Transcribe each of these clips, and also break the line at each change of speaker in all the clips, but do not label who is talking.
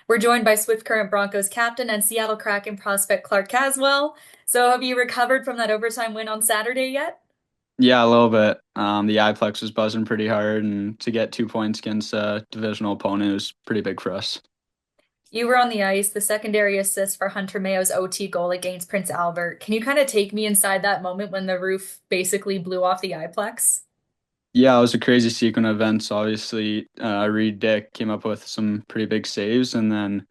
We're joined by Swift Current Broncos captain and Seattle Kraken prospect Clarke Caswell. So, have you recovered from that overtime win on Saturday yet?
Yeah, a little bit. The Iplex was buzzing pretty hard, and to get 2 points against a divisional opponent was pretty big for us.
You were on the ice, the secondary assist for Hunter Mayo's OT goal against Prince Albert. Can you kind of take me inside that moment when the roof basically blew off the Iplex?
Yeah, it was a crazy sequence of events. Obviously, Reed Dick came up with some pretty big saves, and then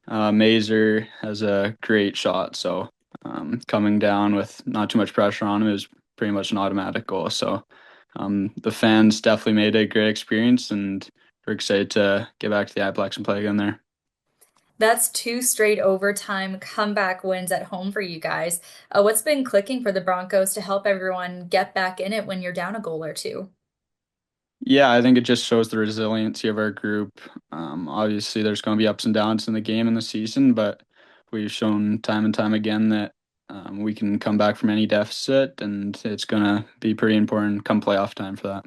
Mazer has a great shot. So coming down with not too much pressure on him, it was pretty much an automatic goal. So the fans definitely made it a great experience, and we're excited to get back to the Iplex and play again there.
That's two straight overtime comeback wins at home for you guys. What's been clicking for the Broncos to help everyone get back in it when you're down a goal or two?
Yeah, I think it just shows the resiliency of our group. Obviously, there's going to be ups and downs in the game and the season, but we've shown time and time again that we can come back from any deficit, and it's going to be pretty important come playoff time for that.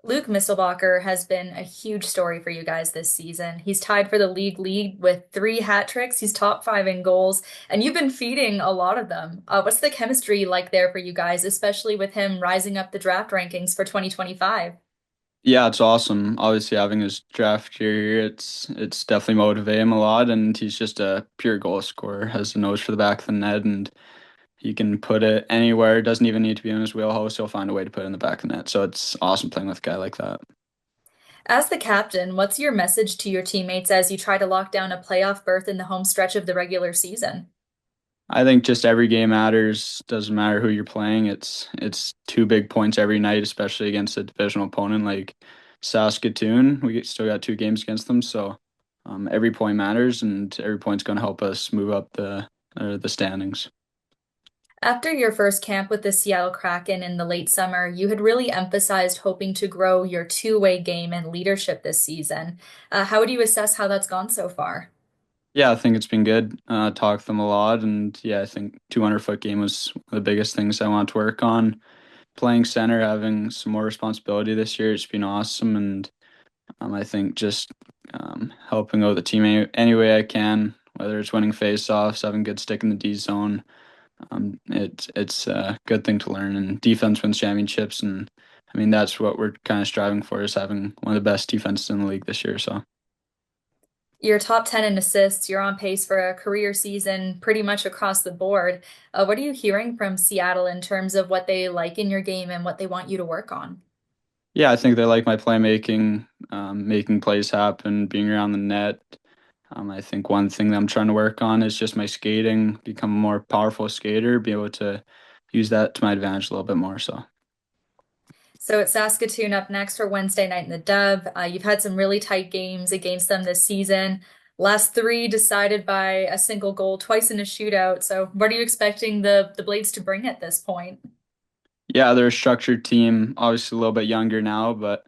Luke Misselbacher has been a huge story for you guys this season. He's tied for the league lead with three hat tricks. He's top five in goals, and you've been feeding a lot of them. What's the chemistry like there for you guys, especially with him rising up the draft rankings for 2025?
Yeah, it's awesome. Obviously, having his draft year here, it's definitely motivated him a lot, and he's just a pure goal scorer. Has the nose for the back of the net, and he can put it anywhere. It doesn't even need to be in his wheelhouse. He'll find a way to put it in the back of the net. So it's awesome playing with a guy like that.
As the captain, what's your message to your teammates as you try to lock down a playoff berth in the home stretch of the regular season?
I think just every game matters. Doesn't matter who you're playing. It's 2 big points every night, especially against a divisional opponent like Saskatoon. Still got 2 games against them, so every point matters, and every point's going to help us move up the standings.
After your first camp with the Seattle Kraken in the late summer, you had really emphasized hoping to grow your two-way game and leadership this season. How would you assess how that's gone so far?
Yeah, I think it's been good. Talked to them a lot, and yeah, I think 200-foot game was one of the biggest things I want to work on. Playing center, having some more responsibility this year, it's been awesome, and I think just helping out the team any way I can, whether it's winning face-offs, having good stick in the D zone. It's a good thing to learn, and defense wins championships, and I mean that's what we're kind of striving for is having one of the best defenses in the league this year. So
You're top 10 in assists. You're on pace for a career season pretty much across the board. What are you hearing from Seattle in terms of what they like in your game and what they want you to work on?
yeah, I think they like my playmaking, making plays happen, being around the net. I think one thing that I'm trying to work on is just my skating, become a more powerful skater, be able to use that to my advantage a little bit more. So.
So it's Saskatoon up next for Wednesday night in the Dub. You've had some really tight games against them this season. Last three decided by a single goal, twice in a shootout. So what are you expecting the Blades to bring at this point?
Yeah, they're a structured team, obviously a little bit younger now, but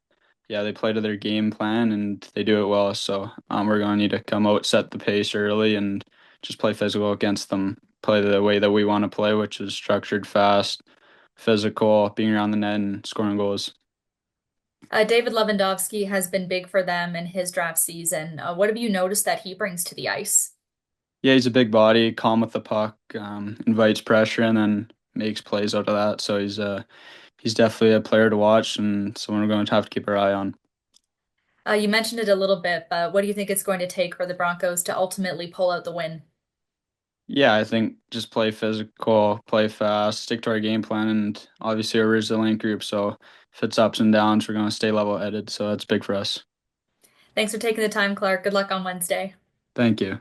yeah, they play to their game plan and they do it well. So we're going to need to come out, set the pace early, and just play physical against them. Play the way that we want to play, which is structured, fast, physical, being around the net and scoring goals.
David Lewandowski has been big for them in his draft season. What have you noticed that he brings to the ice?
Yeah, he's a big body, calm with the puck, invites pressure, and then makes plays out of that. So he's definitely a player to watch and someone we're going to have to keep our eye on.
You mentioned it a little bit, but what do you think it's going to take for the Broncos to ultimately pull out the win?
Yeah, I think just play physical, play fast, stick to our game plan, and obviously a resilient group. So if it's ups and downs, we're going to stay level-headed. So that's big for us.
Thanks for taking the time, Clark. Good luck on Wednesday.
Thank you.